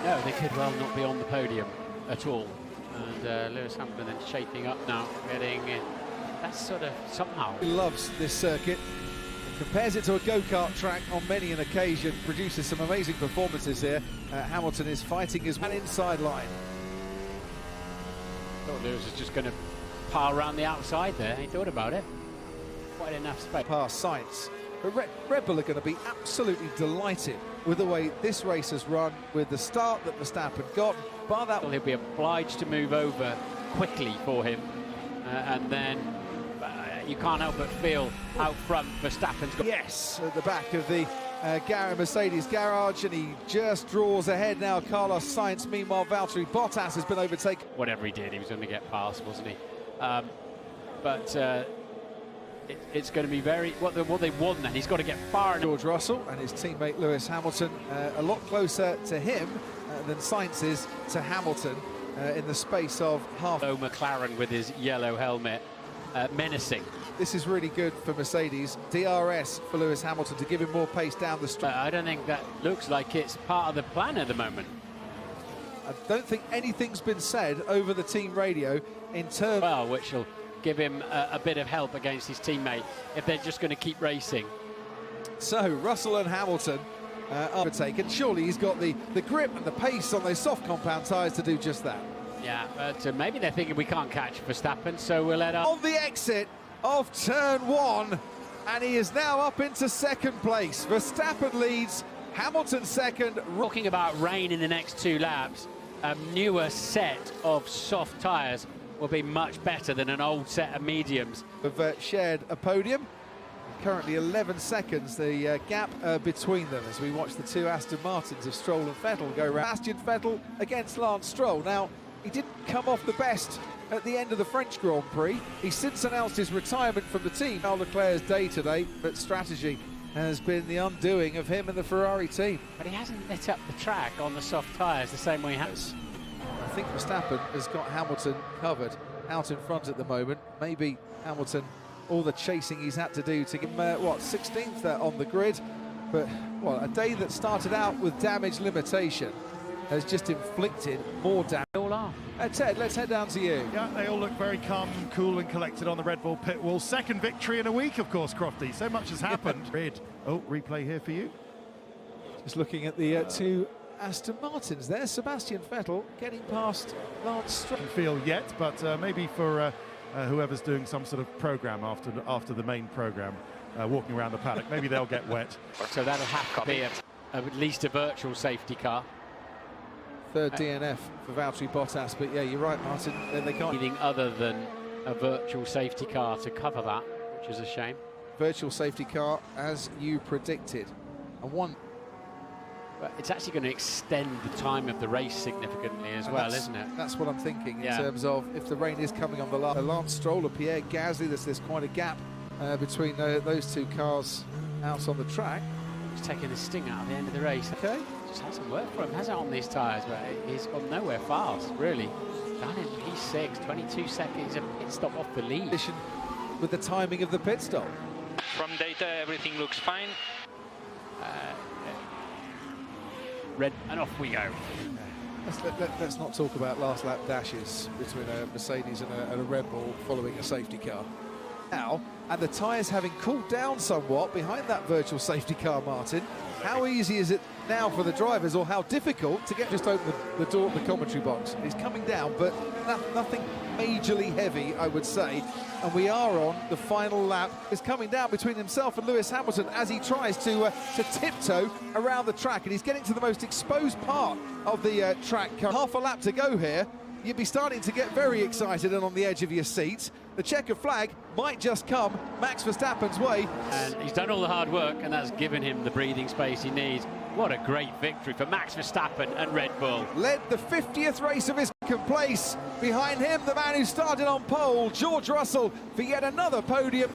No, they could well not be on the podium at all. And Lewis Hamilton then shaping up now, getting that's sort of somehow. He loves this circuit, compares it to a go-kart track on many an occasion, produces some amazing performances here. Hamilton is fighting his man inside line. Thought Lewis was just going to pile around the outside there. He thought about it. Quite enough space. Past Sainz. But Red Bull are going to be absolutely delighted with the way this race has run, with the start that Verstappen got. Bar that, he'll be obliged to move over quickly for him, and then you can't help but feel out front Verstappen's got. Yes, at the back of the Mercedes garage, and he just draws ahead now. Carlos Sainz. Meanwhile, Valtteri Bottas has been overtaken. Whatever he did, he was going to get past, wasn't he? It's going to be very what they won. Then he's got to get far. George Russell and his teammate Lewis Hamilton a lot closer to him than Sainz is to Hamilton in the space of half. McLaren with his yellow helmet, menacing. This is really good for Mercedes. DRS for Lewis Hamilton to give him more pace down the straight. I don't think that looks like it's part of the plan at the moment. I don't think anything's been said over the team radio in terms. Well, which will give him a bit of help against his teammate if they're just going to keep racing. So Russell and Hamilton are overtaken. Surely he's got the grip and the pace on those soft compound tyres to do just that. Yeah, but maybe they're thinking we can't catch Verstappen, so we'll let up. On the exit of turn one, and he is now up into second place. Verstappen leads, Hamilton second. Talking about rain in the next 2 laps, a newer set of soft tyres will be much better than an old set of mediums. Have shared a podium. Currently 11 seconds, the gap between them as we watch the 2 Aston Martins of Stroll and Vettel go round. Sebastian Vettel against Lance Stroll. Now, he didn't come off the best at the end of the French Grand Prix. He's since announced his retirement from the team. Charles Leclerc's day today, but strategy has been the undoing of him and the Ferrari team. But he hasn't lit up the track on the soft tyres the same way he has. I think Verstappen has got Hamilton covered out in front at the moment. Maybe Hamilton, all the chasing he's had to do to get him, 16th on the grid. But, a day that started out with damage limitation has just inflicted more damage. They all are. Ted, let's head down to you. Yeah, they all look very calm, cool and collected on the Red Bull pit wall. Second victory in a week, of course, Crofty. So much has happened. Oh, replay here for you. Just looking at the 2 Aston Martins there. Sebastian Vettel getting past Lance Stroll. Feel yet, but maybe for whoever's doing some sort of program after the main program, walking around the paddock, maybe they'll get wet. So that'll have to be at least a virtual safety car. Third DNF for Valtteri Bottas, but yeah, you're right, Martin. They can't. Anything other than a virtual safety car to cover that, which is a shame. Virtual safety car, as you predicted, and one. But it's actually going to extend the time of the race significantly as well, isn't it? That's what I'm thinking in terms of if the rain is coming on the Lance Stroll or Pierre Gasly, there's quite a gap between those 2 cars out on the track. He's taking the sting out at the end of the race. Okay. Just hasn't worked for him, has it, on these tyres? But he's gone nowhere fast, really. Down in P6, 22 seconds, a pit stop off the lead. With the timing of the pit stop. From data, everything looks fine. Red, and off we go. Let's not talk about last lap dashes between a Mercedes and a Red Bull following a safety car. Now, and the tyres having cooled down somewhat behind that virtual safety car, Martin, how easy is it now for the drivers, or how difficult to get just open the door of the commentary box? It's coming down, but nothing majorly heavy, I would say. And we are on the final lap. It's coming down between himself and Lewis Hamilton as he tries to tiptoe around the track, and he's getting to the most exposed part of the track. Half a lap to go here. You'd be starting to get very excited and on the edge of your seat. The checkered flag might just come Max Verstappen's way. And he's done all the hard work, and that's given him the breathing space he needs. What a great victory for Max Verstappen and Red Bull. Led the 50th race of his place. Behind him, the man who started on pole, George Russell, for yet another podium.